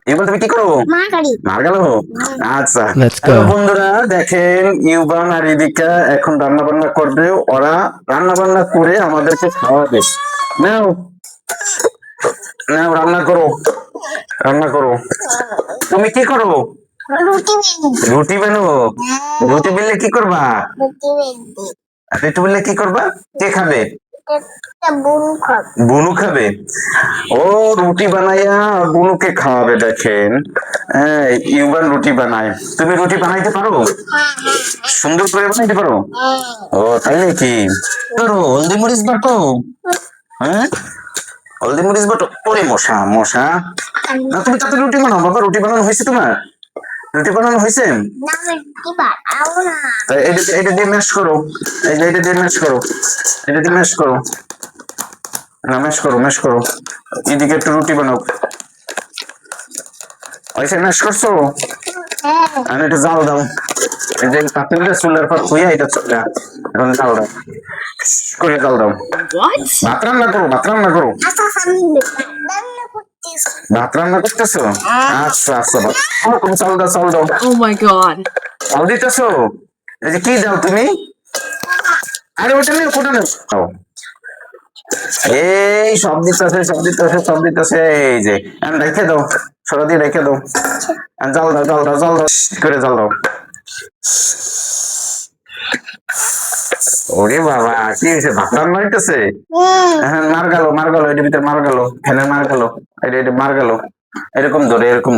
ইউবান তুমি কি করো? মার গেল। আচ্ছা Let's go. বন্ধুরা দেখেন ইউবান আর ইদিকা এখন রান্না বান্না করবে। ওরা রান্না বান্না করে আমাদেরকে খাওয়াবে। নাও নাও রান্না করো, রান্না করো। তুমি কি করো? রুটি বানো। রুটি বেললে কি করবা? রুটি বেললে কি করবা? কে খাবে? বুনু খাবে। ও রুটি বানাইয়া বুনুকে খাওয়াবে। দেখেন ইউবান রুটি বানায়। তুমি রুটি বানাইতে পারো? সুন্দর করে বানাইতে পারো? ও তাই নাকি? করো হলদি মরিচ বাটো। হ্যাঁ হলদি মরিচ বাটো। ওরে মশা মশা। না তুমি তাতে রুটি বানাও বাবা। রুটি বানানো হয়েছে তোমার? রুটি বানানো হয়েছে? এটা দিয়ে ম্যাশ করো। এই যে এটা দিয়ে ম্যাশ করো। এটা দিয়ে ম্যাশ করো। না ম্যাশ করো ম্যাশ করো। এদিকে একটু রুটি বানাও। ওইসে ম্যাশ করছো? আর একটু জাল দাও। এই যে পাতিলটা চুলার পর খুইয়া এটা চলে এখন জাল দাও করে জাল দাও। ভাত রান্না করো ভাত রান্না করো। ভাত রান্না করতেছো? আচ্ছা আচ্ছা তুমি চাল দাও চাল দাও। Oh my god. চাল দিতেছো? এই যে কি দাও তুমি? আরে ওটা নেই ওটা নেই। এই সব দিতেছে সব দিতেছে সব দিতেছে। এই যে রেখে দাও। সরা দিয়ে রেখে দাও। জল দাও জল দাও জল দাও করে জল দাও। ওরে বাবা কি হয়েছে? ভাত রান্না হইতেছে? হ্যাঁ মার গেল মার গেল। এটার ভিতরে মার গেল। ফ্যানে মার গেল। এটা মার গেল। এরকম ধরে এরকম।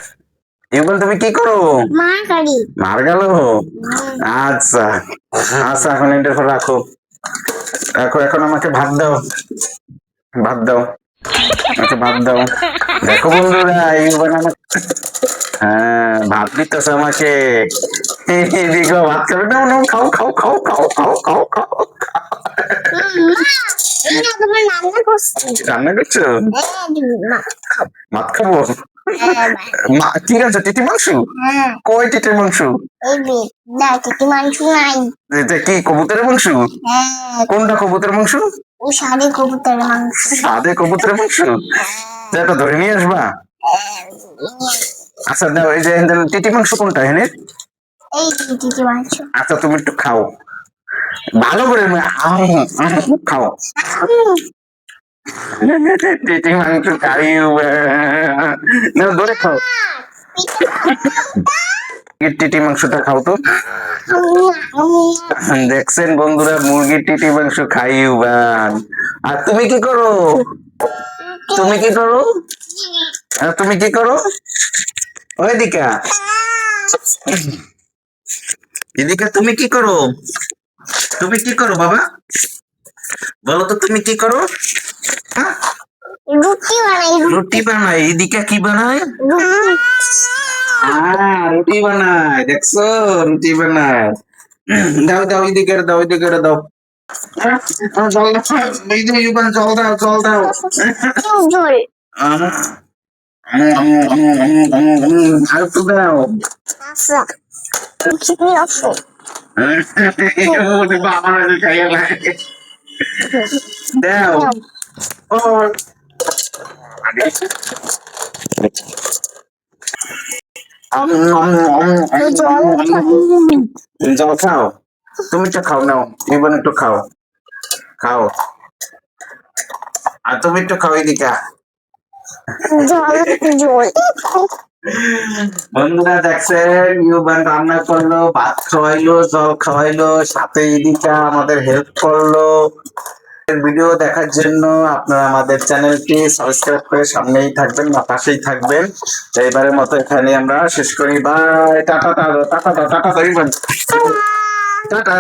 ইউবান তুমি কি করো? মার গেল। আচ্ছা আচ্ছা এখন এটার পর রাখো রাখো। এখন আমাকে ভাত দাও ভাত দাও। আচ্ছা ভাত দাও। দেখো বন্ধুরা ইউবান আমাকে হ্যাঁ ভাত দিতেছে আমাকে। এদিকে ভাত খাবে। নাও নাও খাও খাও খাও খাও খাও খাও খাও। রান্না করছো? ভাত খাবো। কি রান্না? টিটি মাংস? কই টিটির মাংস? এটা কি কবুতরের মাংস? কোনটা কবুতরের মাংস? সাদে কবুতরের মাংস। সাদে কবুতরের মাংস? এটা ধরে নিয়ে আসবা। আচ্ছা দাও। এই যে টিটি মাংস কোনটা এনে? এই টিটি মাংস। আচ্ছা তুমি একটু খাও ভালো করে খাও। টিটি মাংস খাই না ধরে খাও। টিটি মাংসটা খাও তো। দেখছেন বন্ধুরা মুরগির টিটি মাংস খাই ইউবান। আর তুমি কি করো? তুমি কি করো? তুমি কি করো? ওই দিকা এদিকে তুমি কি করো? তুমি কি করো বাবা? বলো তো তুমি কি করো? রুটি বানাই। রুটি বানাই। এদিকে কি বানায়? রুটি বানায়। দেখছো রুটি বানায়। দাও দাও এদিকে দাও এদিকে দাও। জল দাও। এই যে ইউবান জল দাও জল দাও। ঝোল। আর একটু দাও। আচ্ছা চিনি আছে। দাও ও জল খাও। তুমি তো খাও নাও। ইউবান একটু খাও খাও। আর তুমি একটু খাও এদিকে। ঝোল। বন্ধুরা দেখছেন ইউবান রান্না করলো ভাত খাওয়াইলো জল খাওয়াইলো সাথে এদিকে আমাদের হেল্প করলো। ভিডিও দেখার জন্য আপনারা আমাদের চ্যানেলটি সাবস্ক্রাইব করে সামনেই থাকবেন বা পাশেই থাকবেন। এবারের মতো এখানে আমরা শেষ করি। Bye tata tata tata tata ইউবান টাটা।